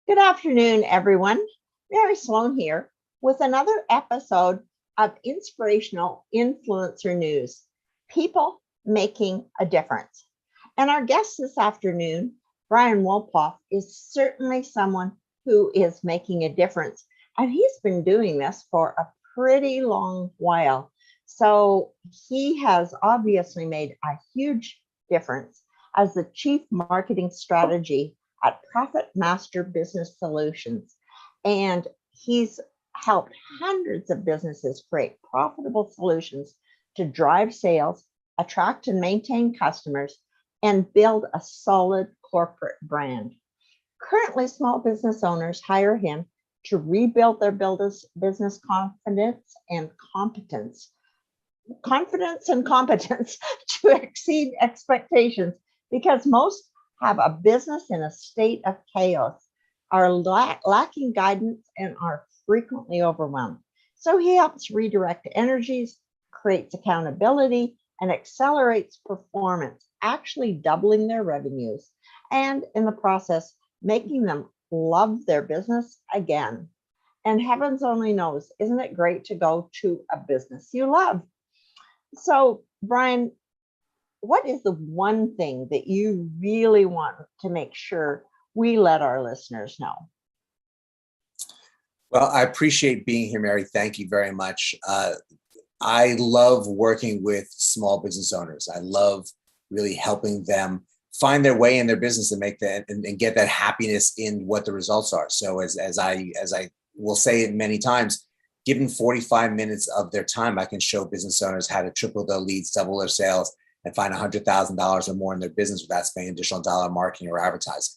Good afternoon, everyone. Mary Sloan here with another episode of Inspirational Influencer News, People Making a Difference. And our guest this afternoon, Brian Wolpoff, is certainly someone who is making a difference. And he's been doing this for a pretty long while. So he has obviously made a huge difference as the Chief Marketing Strategy at Profit Master Business Solutions. And he's helped hundreds of businesses create profitable solutions to drive sales, attract and maintain customers, and build a solid corporate brand. Currently, small business owners hire him to rebuild their business confidence and competence to exceed expectations, because most have a business in a state of chaos, are lacking guidance, and are frequently overwhelmed. So he helps redirect energies, creates accountability, and accelerates performance, actually doubling their revenues, and in the process, making them love their business again. And heavens only knows, isn't it great to go to a business you love? So, Brian, what is the one thing that you really want to make sure we let our listeners know? Well, I appreciate being here, Mary. Thank you very much. I love working with small business owners. I love really helping them find their way in their business and make that and get that happiness in what the results are. So as I will say it many times, given 45 minutes of their time, I can show business owners how to triple their leads, double their sales, and find $100,000 or more in their business without spending additional dollar marketing or advertising.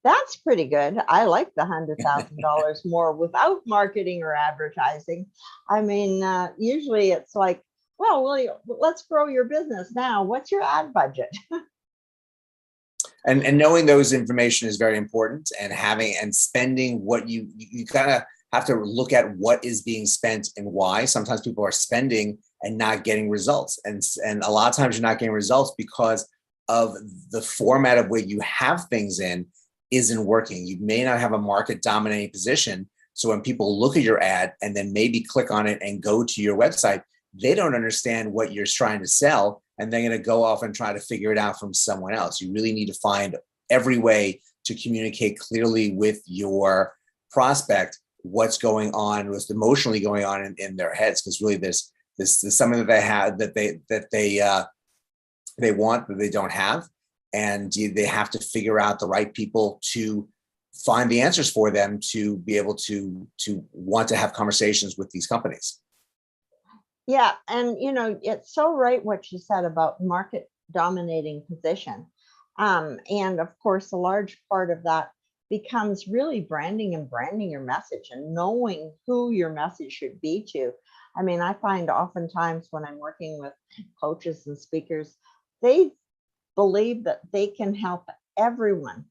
That's pretty good. I like the $100,000 more without marketing or advertising. I mean, usually it's like, well, let's grow your business now. What's your ad budget? And knowing those information is very important, and having and spending what you kind of have to look at what is being spent and why. Sometimes people are spending and not getting results. And a lot of times you're not getting results because of the format of where you have things in isn't working. You may not have a market dominating position. So when people look at your ad and then maybe click on it and go to your website, they don't understand what you're trying to sell, and they're going to go off and try to figure it out from someone else. You really need to find every way to communicate clearly with your prospect what's going on, what's emotionally going on in their heads, because really there's something that they have that they want that they don't have, and they have to figure out the right people to find the answers for them to be able to want to have conversations with these companies. Yeah, and it's so right what you said about market dominating position. And of course, a large part of that becomes really branding your message and knowing who your message should be to. I mean, I find oftentimes when I'm working with coaches and speakers, they believe that they can help everyone.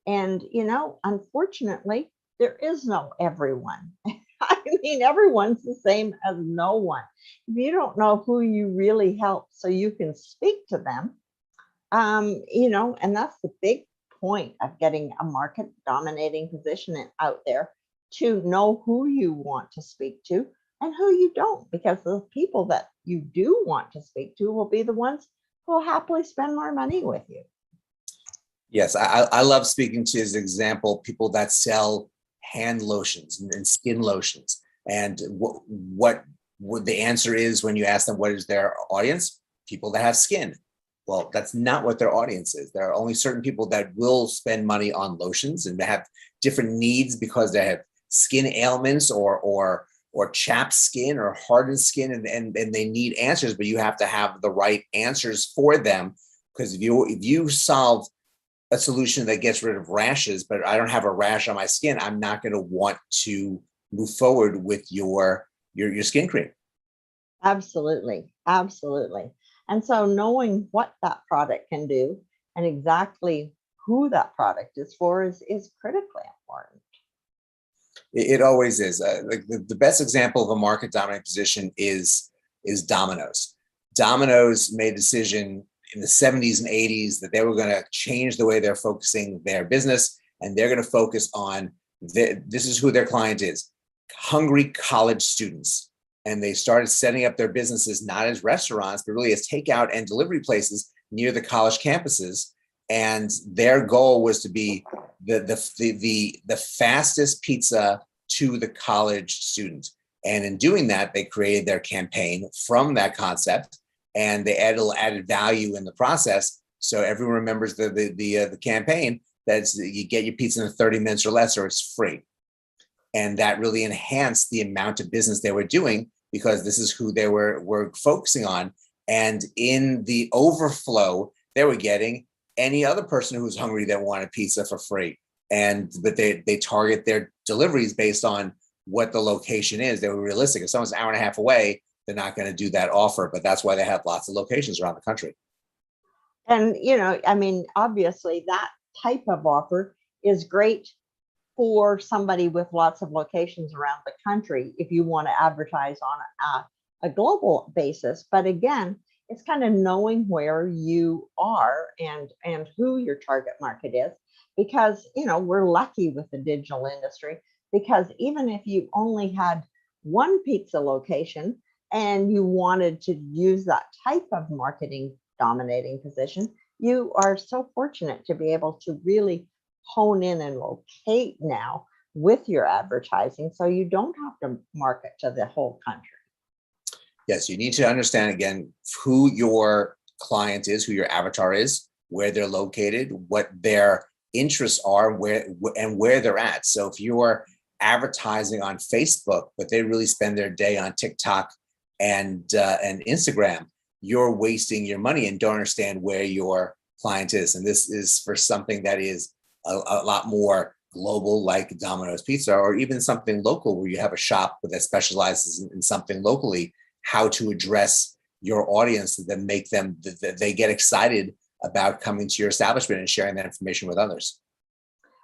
And, unfortunately, there is no everyone. I mean, everyone's the same as no one. If you don't know who you really help so you can speak to them, and that's the big point of getting a market dominating position out there, to know who you want to speak to and who you don't, because the people that you do want to speak to will be the ones who will happily spend more money with you. Yes, I love speaking to, as an example, people that sell hand lotions and skin lotions. And what the answer is when you ask them what is their audience, people that have skin. Well, that's not what their audience is. There are only certain people that will spend money on lotions, and they have different needs because they have skin ailments or chapped skin or hardened skin, and they need answers, but you have to have the right answers for them. Because if you solve a solution that gets rid of rashes, but I don't have a rash on my skin, I'm not going to want to move forward with your skin cream. Absolutely. Absolutely. And so knowing what that product can do and exactly who that product is for is critically important. It always is. Like the best example of a market dominant position is Domino's. Domino's made a decision in the 70s and 80s that they were going to change the way they're focusing their business. and they're going to focus on this is who their client is, hungry college students. And they started setting up their businesses not as restaurants, but really as takeout and delivery places near the college campuses. And their goal was to be the fastest pizza to the college student. And in doing that, they created their campaign from that concept, and they added value in the process. So everyone remembers the campaign that's you get your pizza in 30 minutes or less, or it's free. And that really enhanced the amount of business they were doing, because this is who they were focusing on. And in the overflow, they were getting any other person who's hungry that wanted pizza for free. But they target their deliveries based on what the location is. They were realistic. If someone's an hour and a half away, they're not going to do that offer. But that's why they have lots of locations around the country. And, I mean, obviously that type of offer is great for somebody with lots of locations around the country if you want to advertise on a global basis. But again, it's kind of knowing where you are and who your target market is, because, we're lucky with the digital industry, because even if you only had one pizza location and you wanted to use that type of marketing dominating position, you are so fortunate to be able to really hone in and locate now with your advertising, so you don't have to market to the whole country. Yes, you need to understand, again, who your client is, who your avatar is, where they're located, what their interests are, where they're at. So if you're advertising on Facebook, but they really spend their day on TikTok and Instagram, you're wasting your money and don't understand where your client is. And this is for something that is a lot more global, like Domino's Pizza, or even something local where you have a shop that specializes in something locally, how to address your audience that make them, that they get excited about coming to your establishment and sharing that information with others.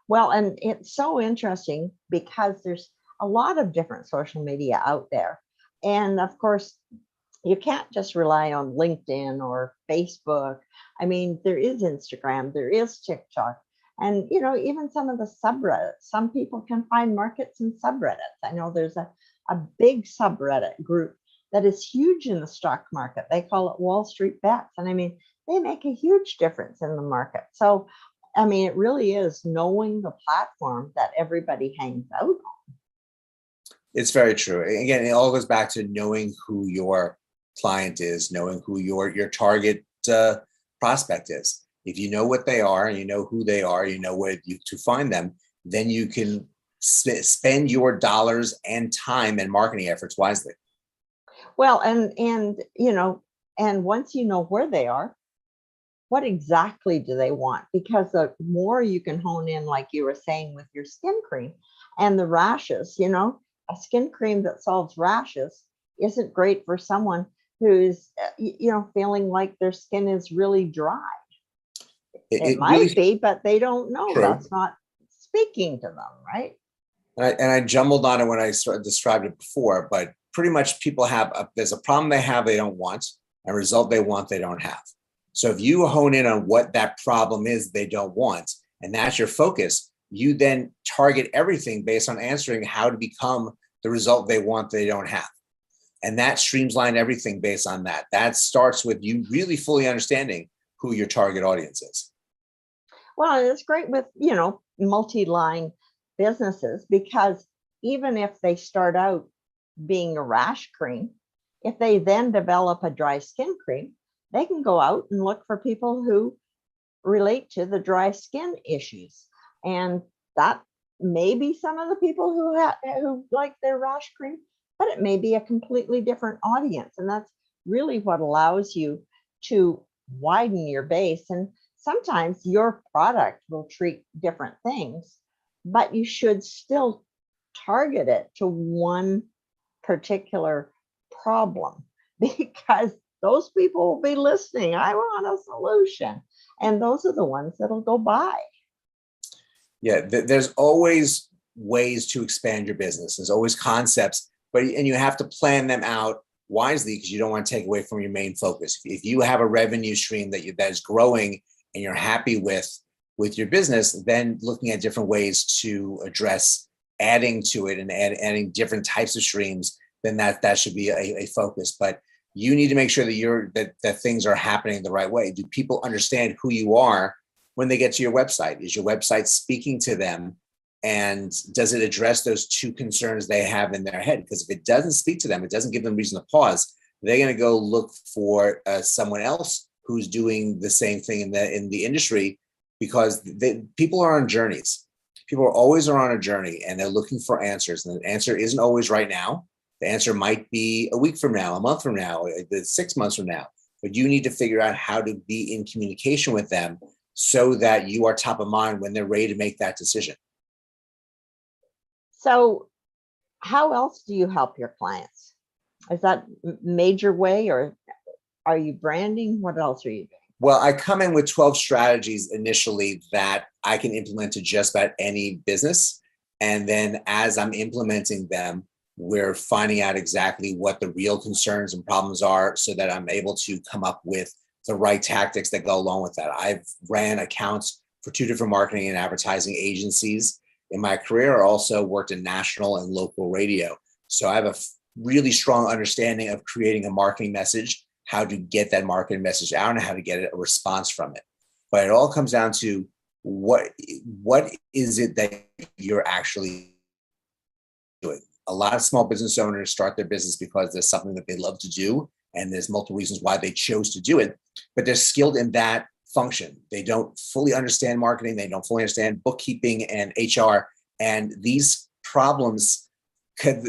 Well, and it's so interesting because there's a lot of different social media out there. And of course, you can't just rely on LinkedIn or Facebook. I mean, there is Instagram, there is TikTok, and even some of the subreddits. Some people can find markets in subreddits. I know there's a big subreddit group that is huge in the stock market. They call it Wall Street Bets. And I mean, they make a huge difference in the market. So, I mean, it really is knowing the platform that everybody hangs out on. It's very true. Again, it all goes back to knowing who your client is, knowing who your target prospect is. If you know what they are, and you know who they are, you know where to find them, then you can spend your dollars and time and marketing efforts wisely. Well, and once you know where they are, what exactly do they want? Because the more you can hone in, like you were saying with your skin cream and the rashes, a skin cream that solves rashes isn't great for someone who's, feeling like their skin is really dry. It might really be, but they don't know. True. That's not speaking to them, right? And I jumbled on it when I described it before, but pretty much people there's a problem they don't want, a result they want they don't have. So if you hone in on what that problem is they don't want, and that's your focus, you then target everything based on answering how to become the result they want they don't have. And that streamlines everything based on that. That starts with you really fully understanding who your target audience is. Well, it's great with, multi-line businesses, because even if they start out being a rash cream, if they then develop a dry skin cream, they can go out and look for people who relate to the dry skin issues. And that may be some of the people who like their rash cream, but it may be a completely different audience. And that's really what allows you to widen your base. And sometimes your product will treat different things, but you should still target it to one particular problem, because those people will be listening. I want a solution. And those are the ones that'll go buy. Yeah, there's always ways to expand your business. There's always concepts, and you have to plan them out wisely, because you don't want to take away from your main focus. If you have a revenue stream that is growing and you're happy with with your business, then looking at different ways to address adding to it and adding different types of streams, then that should be a focus. But you need to make sure that things are happening the right way. Do people understand who you are when they get to your website? Is your website speaking to them? And does it address those two concerns they have in their head? Because if it doesn't speak to them, it doesn't give them reason to pause, they're going to go look for someone else who's doing the same thing in the industry, because people are on journeys. People are always on a journey, and they're looking for answers. And the answer isn't always right now. The answer might be a week from now, a month from now, 6 months from now. But you need to figure out how to be in communication with them so that you are top of mind when they're ready to make that decision. So how else do you help your clients? Is that major way, or are you branding? What else are you doing? Well, I come in with 12 strategies initially that I can implement to just about any business. And then as I'm implementing them, we're finding out exactly what the real concerns and problems are so that I'm able to come up with the right tactics that go along with that. I've ran accounts for 2 different marketing and advertising agencies in my career. I also worked in national and local radio. So I have a really strong understanding of creating a marketing message, how to get that marketing message out, and how to get a response from it. But it all comes down to what is it that you're actually doing? A lot of small business owners start their business because there's something that they love to do, and there's multiple reasons why they chose to do it, but they're skilled in that function. They don't fully understand marketing. They don't fully understand bookkeeping and HR. And these problems can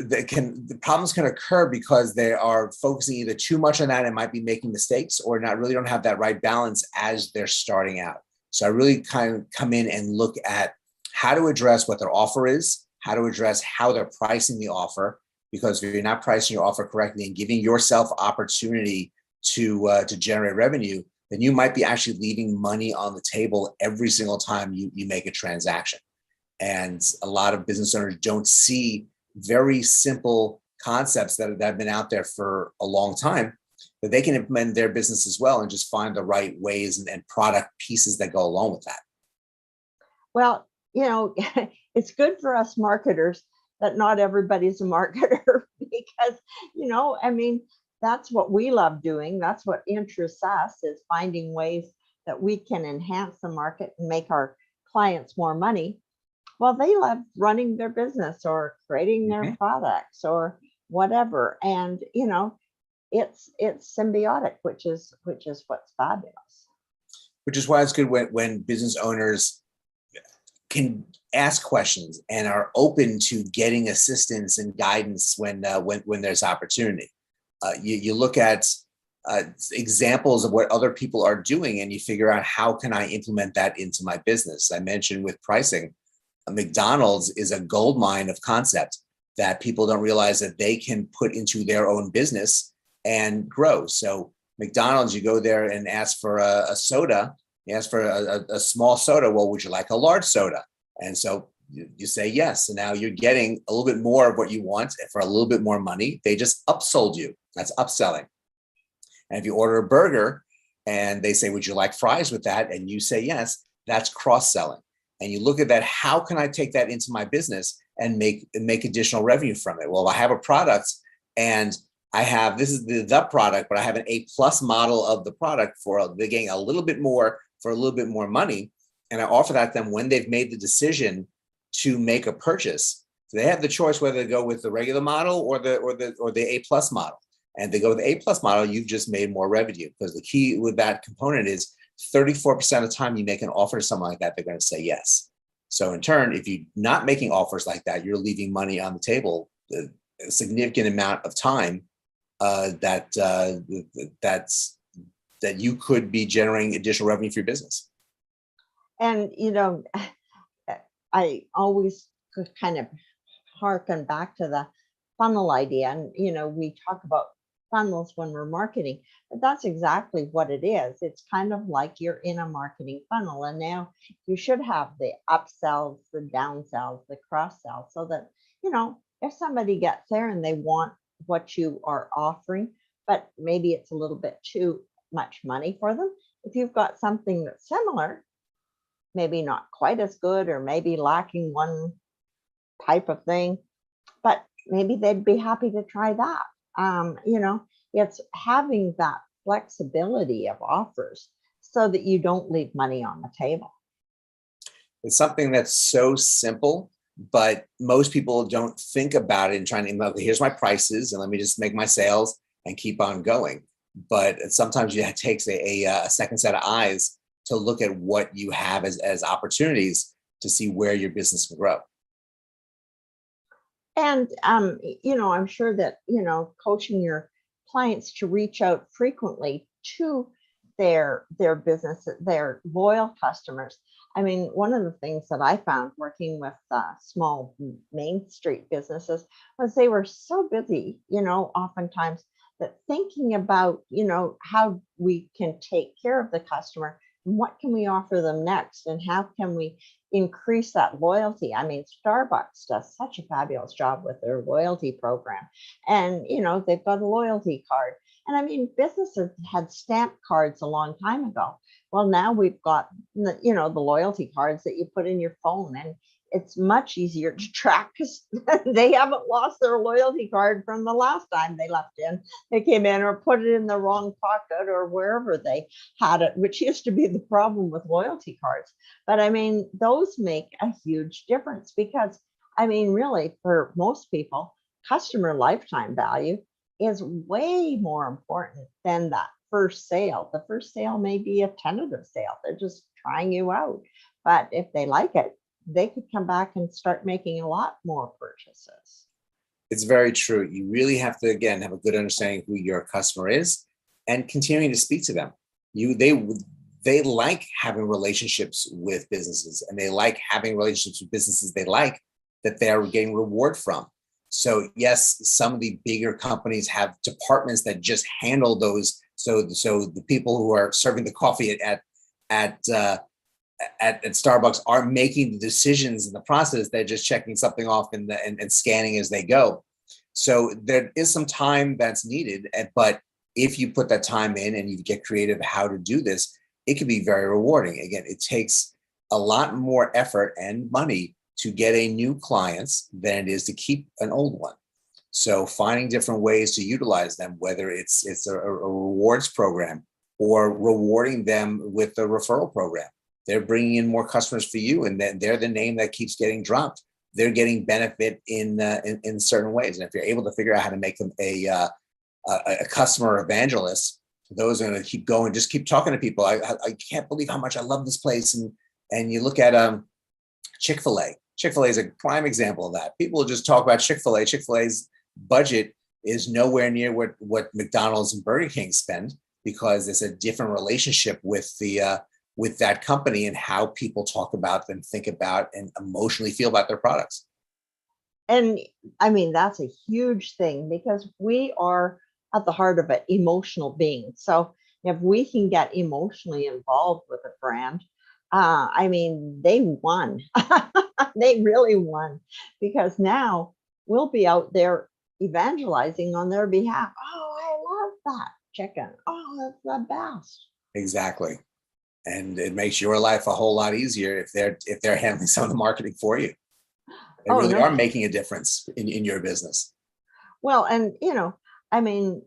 occur because they are focusing either too much on that and might be making mistakes, or really don't have that right balance as they're starting out. So I really kind of come in and look at how to address what their offer is, how to address how they're pricing the offer, because if you're not pricing your offer correctly and giving yourself opportunity to generate revenue, then you might be actually leaving money on the table every single time you make a transaction. And a lot of business owners don't see very simple concepts that have been out there for a long time that they can implement in their business as well, and just find the right ways and product pieces that go along with that. Well, it's good for us marketers that not everybody's a marketer because, I mean, that's what we love doing. That's what interests us, is finding ways that we can enhance the market and make our clients more money. Well, they love running their business or creating their products or whatever. And, it's symbiotic, which is what's fabulous. Which is why it's good when business owners can ask questions and are open to getting assistance and guidance when there's opportunity. You look at examples of what other people are doing, and you figure out, how can I implement that into my business? I mentioned with pricing, McDonald's is a gold mine of concept that people don't realize that they can put into their own business and grow. So McDonald's, you go there and ask for a soda, you ask for a small soda. Well, would you like a large soda? And so you say yes. And now you're getting a little bit more of what you want for a little bit more money. They just upsold you. That's upselling. And if you order a burger and they say, would you like fries with that? And you say yes, that's cross-selling. And you look at that, how can I take that into my business and make additional revenue from it? Well, I have a product, and this is the product, but I have an A+ model of the product they're getting a little bit more for a little bit more money. And I offer that to them when they've made the decision to make a purchase. So they have the choice whether to go with the regular model or the A+ model. And they go with the A+ model, you've just made more revenue, because the key with that component is 34% of the time you make an offer to someone like that, they're going to say yes. So in turn, if you're not making offers like that, you're leaving money on the table, a significant amount of time that you could be generating additional revenue for your business. And, I always kind of harken back to the funnel idea. And, we talk about funnels when we're marketing, but that's exactly what it is. It's kind of like you're in a marketing funnel, and now you should have the upsells, the downsells, the cross sells, so that, if somebody gets there and they want what you are offering, but maybe it's a little bit too much money for them, if you've got something that's similar, maybe not quite as good, or maybe lacking one type of thing, but maybe they'd be happy to try that. You know, it's having that flexibility of offers so that you don't leave money on the table. It's something that's so simple, but most people don't think about it and trying to, okay, here's my prices and let me just make my sales and keep on going. But sometimes it takes a second set of eyes to look at what you have as opportunities to see where your business can grow. And, you know, I'm sure that, you know, coaching your clients to reach out frequently to their business, their loyal customers. I mean, one of the things that I found working with small Main Street businesses was they were so busy, you know, oftentimes, that thinking about, you know, how we can take care of the customer and what can we offer them next and how can we increase that loyalty. I mean, Starbucks does such a fabulous job with their loyalty program. And, you know, they've got a loyalty card. And I mean, businesses had stamp cards a long time ago. Well, now we've got, you know, the loyalty cards that you put in your phone, and it's much easier to track because they haven't lost their loyalty card from the last time they left in. They came in or put it in the wrong pocket or wherever they had it, which used to be the problem with loyalty cards. But I mean, those make a huge difference because, I mean, really, for most people, customer lifetime value is way more important than that first sale. The first sale may be a tentative sale. They're just trying you out. But if they like it, they could come back and start making a lot more purchases. It's very true. You really have to, again, have a good understanding of who your customer is and continuing to speak to them. They like having relationships with businesses, and they like having relationships with businesses they like that they're getting reward from. So yes, some of the bigger companies have departments that just handle those. So the people who are serving the coffee at Starbucks are making the decisions in the process. They're just checking something off and scanning as they go. So there is some time that's needed, but if you put that time in and you get creative how to do this, it can be very rewarding. Again, it takes a lot more effort and money to get a new clients than it is to keep an old one. So finding different ways to utilize them, whether it's a rewards program or rewarding them with a referral program. They're bringing in more customers for you, and then they're the name that keeps getting dropped. They're getting benefit in certain ways, and if you're able to figure out how to make them a customer evangelist, those are going to keep going. Just keep talking to people. I can't believe how much I love this place, and you look at Chick-fil-A. Chick-fil-A is a prime example of that. People just talk about Chick-fil-A. Chick-fil-A's budget is nowhere near what McDonald's and Burger King spend, because there's a different relationship with that company and how people talk about them, think about, and emotionally feel about their products. And I mean, that's a huge thing because we are at the heart of it emotional beings. So if we can get emotionally involved with a brand, I mean, they won. They really won because now we'll be out there evangelizing on their behalf. Oh, I love that chicken. Oh, that's the best. Exactly. And it makes your life a whole lot easier if they're handling some of the marketing for you. They Oh, really no. are making a difference in your business. Well, and you know, I mean,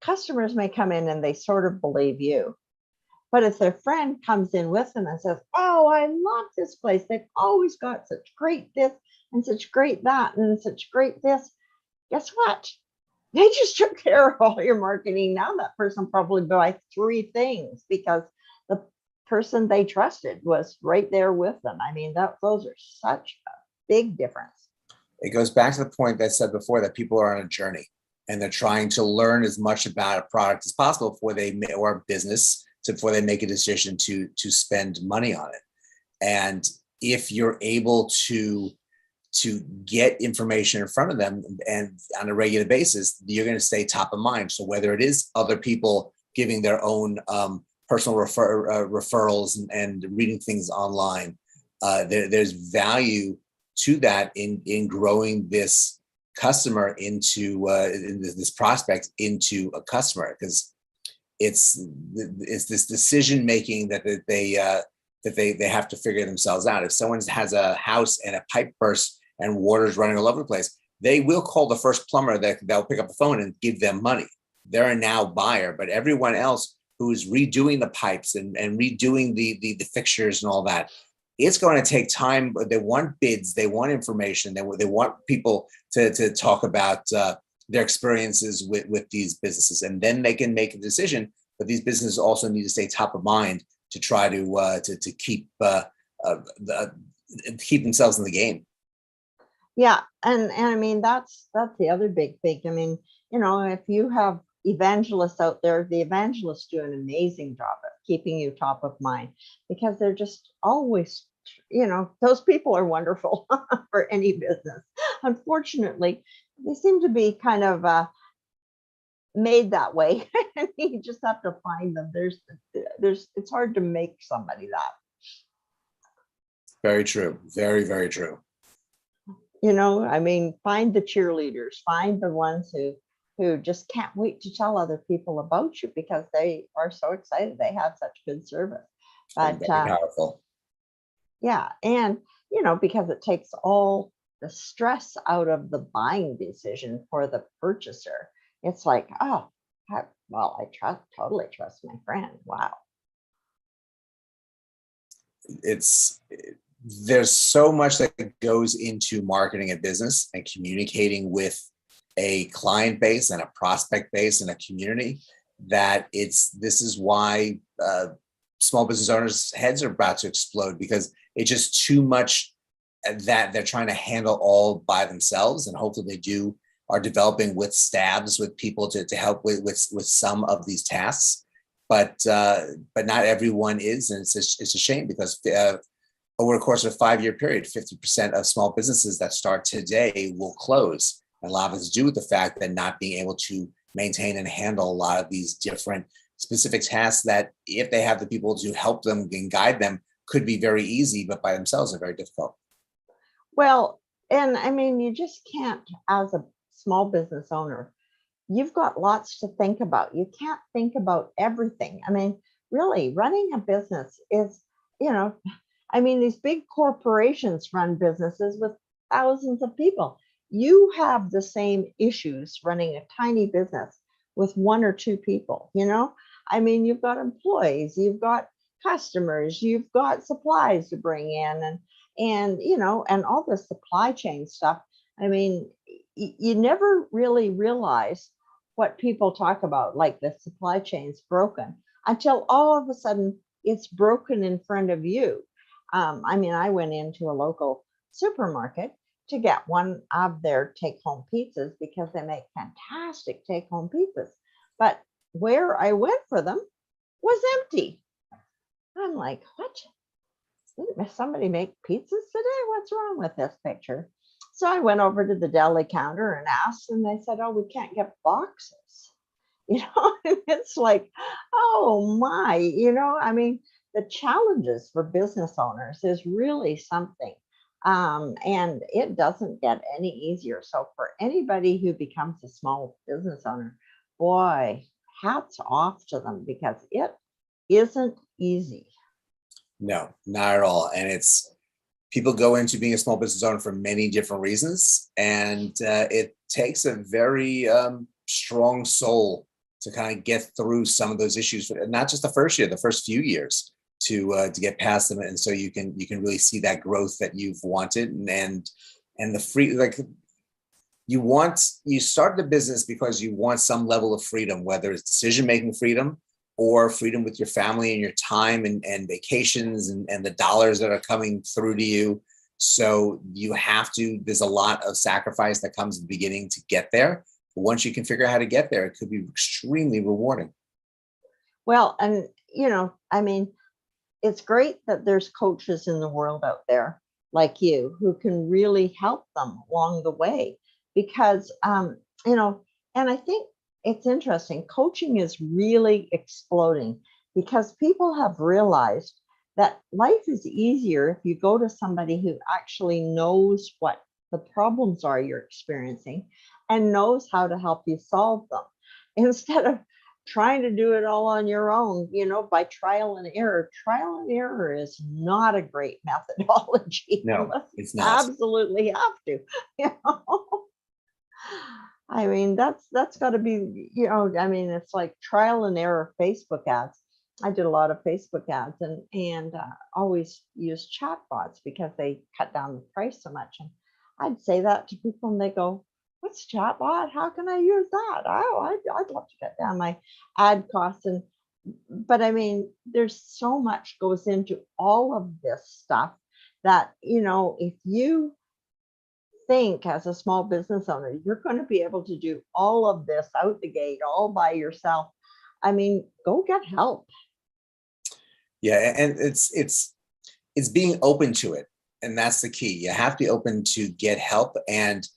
customers may come in and they sort of believe you. But if their friend comes in with them and says, "Oh, I love this place. They've always got such great this and such great that and such great this," guess what? They just took care of all your marketing. Now that person probably buys three things because the person they trusted was right there with them. I mean, those are such a big difference. It goes back to the point that I said before, that people are on a journey and they're trying to learn as much about a product as possible or a business before they make a decision to spend money on it. And if you're able to get information in front of them and on a regular basis, you're going to stay top of mind. So whether it is other people giving their own personal referrals and reading things online, there's value to that in growing this customer into this prospect into a customer, because it's this decision making that that they have to figure themselves out. If someone has a house and a pipe bursts and water's running all over the place, they will call the first plumber that they'll pick up the phone and give them money. They're a now buyer, but everyone else who's redoing the pipes and redoing the fixtures and all that, it's going to take time. But they want bids, they want information, they want people to talk about their experiences with these businesses, and then they can make a decision. But these businesses also need to stay top of mind to try to keep themselves in the game. Yeah, and I mean that's the other big thing. I mean, if you have evangelists out there, the evangelists do an amazing job of keeping you top of mind because they're just always, those people are wonderful for any business. Unfortunately, they seem to be kind of made that way. And you just have to find them. It's hard to make somebody that. Very true. Very, very true. I mean, find the cheerleaders, find the ones who just can't wait to tell other people about you because they are so excited they have such good service. But Very powerful. yeah, and because it takes all the stress out of the buying decision for the purchaser. It's like, oh, I totally trust my friend. Wow. There's so much that goes into marketing a business and communicating with a client base and a prospect base and a community that this is why small business owners' heads are about to explode, because it's just too much that they're trying to handle all by themselves. And hopefully they are developing with staffs, with people to help with some of these tasks. But not everyone is. And it's a shame because over the course of a 5-year period, 50% of small businesses that start today will close. And a lot of it has to do with the fact that not being able to maintain and handle a lot of these different specific tasks that, if they have the people to help them and guide them, could be very easy, but by themselves are very difficult. Well, and I mean, you just can't, as a small business owner, you've got lots to think about. You can't think about everything. I mean, really, running a business is, I mean, these big corporations run businesses with thousands of people. You have the same issues running a tiny business with 1 or 2 people, I mean, you've got employees, you've got customers, you've got supplies to bring in and all the supply chain stuff. I mean, you never really realize what people talk about, like the supply chain's broken, until all of a sudden it's broken in front of you. I mean, I went into a local supermarket to get one of their take-home pizzas because they make fantastic take-home pizzas. But where I went for them was empty. I'm like, what? Didn't somebody make pizzas today? What's wrong with this picture? So I went over to the deli counter and asked, and they said, oh, we can't get boxes. It's like, oh my, I mean, the challenges for business owners is really something. And it doesn't get any easier. So for anybody who becomes a small business owner, boy, hats off to them because it isn't easy. No, not at all. And people go into being a small business owner for many different reasons. And it takes a very strong soul to kind of get through some of those issues, not just the first year, the first few years to get past them. And so you can really see that growth that you've wanted and the free, like you start the business because you want some level of freedom, whether it's decision-making freedom or freedom with your family and your time and vacations and the dollars that are coming through to you. So there's a lot of sacrifice that comes at the beginning to get there. But once you can figure out how to get there, it could be extremely rewarding. Well, and, I mean, it's great that there's coaches in the world out there like you who can really help them along the way because, and I think it's interesting. Coaching is really exploding because people have realized that life is easier if you go to somebody who actually knows what the problems are you're experiencing and knows how to help you solve them instead of trying to do it all on your own, by trial and error. Trial and error is not a great methodology No, unless you it's not. absolutely have to. You know? I mean, that's got to be, I mean, it's like trial and error Facebook ads. I did a lot of Facebook ads and always use chatbots because they cut down the price so much. And I'd say that to people and they go, "What's chatbot? How can I use that? Oh, I'd love to cut down my ad costs." But I mean, there's so much goes into all of this stuff that, if you think as a small business owner, you're going to be able to do all of this out the gate all by yourself. I mean, go get help. Yeah, and it's being open to it, and that's the key. You have to be open to get help, and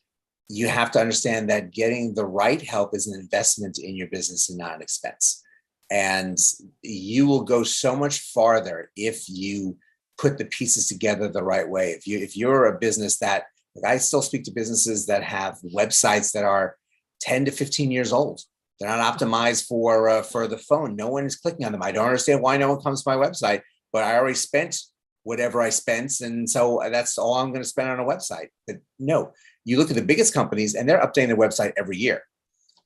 you have to understand that getting the right help is an investment in your business and not an expense. And you will go so much farther if you put the pieces together the right way. If you're a business that, like, I still speak to businesses that have websites that are 10 to 15 years old. They're not optimized for the phone. No one is clicking on them. I don't understand why no one comes to my website, but I already spent whatever I spent, and so that's all I'm going to spend on a website. But no, you look at the biggest companies, and they're updating their website every year,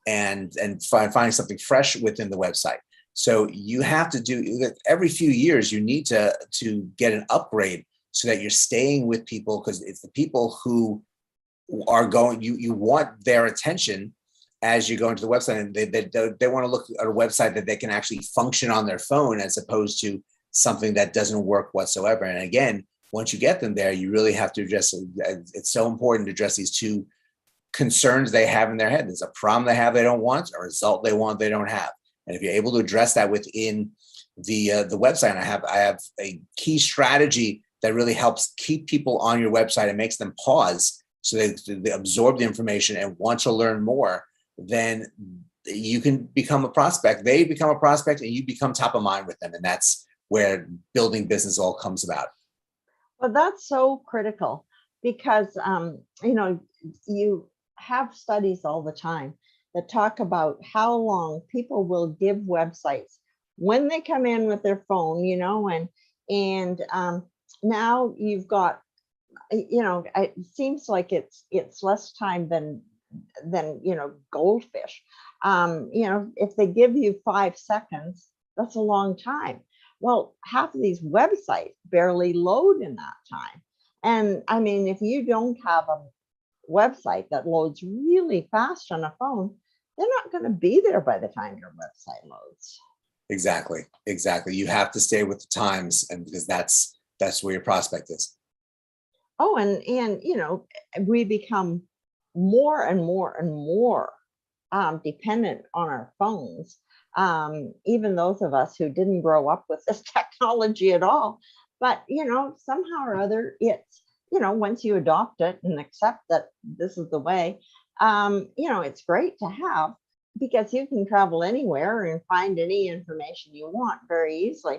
and finding something fresh within the website. So you have to do every few years. You need to get an upgrade so that you're staying with people, because it's the people who are going. You want their attention as you go into the website, and they want to look at a website that they can actually function on their phone, as opposed to something that doesn't work whatsoever. And again, once you get them there, you really have to address. It's so important to address these two concerns they have in their head. There's a problem they have they don't want, a result they want they don't have. And if you're able to address that within the website, and I have a key strategy that really helps keep people on your website and makes them pause so they absorb the information and want to learn more, then you can become a prospect. They become a prospect, and you become top of mind with them. And that's where building business all comes about. Well, that's so critical because, you have studies all the time that talk about how long people will give websites when they come in with their phone, and now you've got, it seems like it's less time than goldfish. If they give you 5 seconds, that's a long time. Well, half of these websites barely load in that time. And I mean, if you don't have a website that loads really fast on a phone, they're not going to be there by the time your website loads. Exactly. You have to stay with the times, and because that's where your prospect is. Oh, and we become more and more and more dependent on our phones. Even those of us who didn't grow up with this technology at all. But, somehow or other, it's, once you adopt it and accept that this is the way, it's great to have because you can travel anywhere and find any information you want very easily.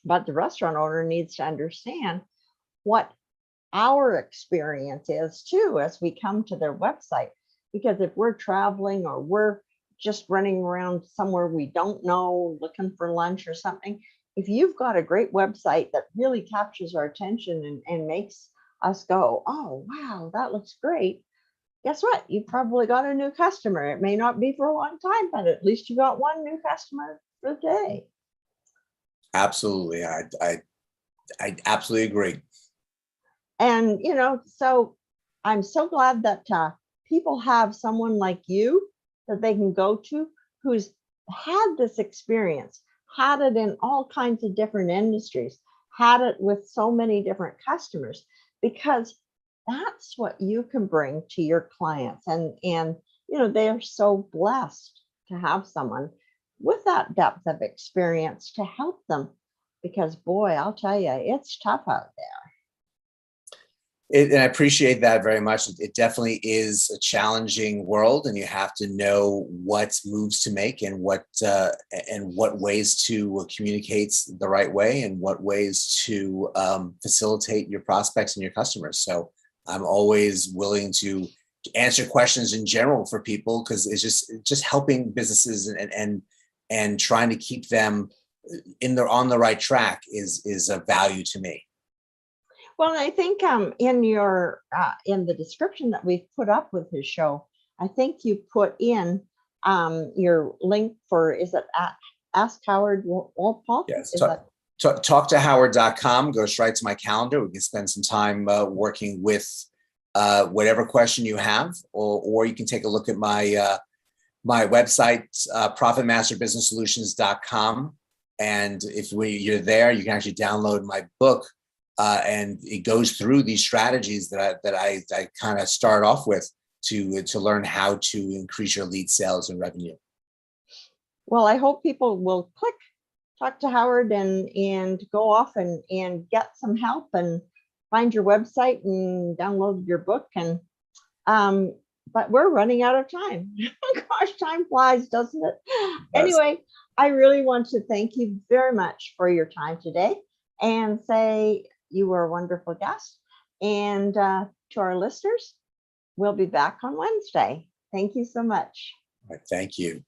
But the restaurant owner needs to understand what our experience is too as we come to their website. Because if we're traveling or we're just running around somewhere we don't know, looking for lunch or something, if you've got a great website that really captures our attention and makes us go, "Oh, wow, that looks great," guess what? You've probably got a new customer. It may not be for a long time, but at least you got one new customer for the day. Absolutely. I absolutely agree. And, so I'm so glad that people have someone like you that they can go to who's had this experience, had it in all kinds of different industries, had it with so many different customers, because that's what you can bring to your clients. And they are so blessed to have someone with that depth of experience to help them, because boy, I'll tell you, it's tough out there. And I appreciate that very much. It definitely is a challenging world, and you have to know what moves to make and what ways to communicate the right way, and what ways to facilitate your prospects and your customers. So I'm always willing to answer questions in general for people, because it's just helping businesses and trying to keep them on the right track is a value to me. Well, I think in your in the description that we've put up with his show, I think you put in your link for, is it at Ask Howard Wolpoff? Yes. Is that Talktohoward.com goes right to my calendar. We can spend some time working with whatever question you have, or you can take a look at my my website, profitmasterbusinesssolutions.com. And if you're there, you can actually download my book, and it goes through these strategies that I kind of start off with to learn how to increase your lead sales and revenue. Well, I hope people will click Talk to Howard and go off and get some help and find your website and download your book. And but we're running out of time. Gosh, time flies, doesn't it? Yes. Anyway, I really want to thank you very much for your time today and say you were a wonderful guest. And to our listeners, we'll be back on Wednesday. Thank you so much. Thank you.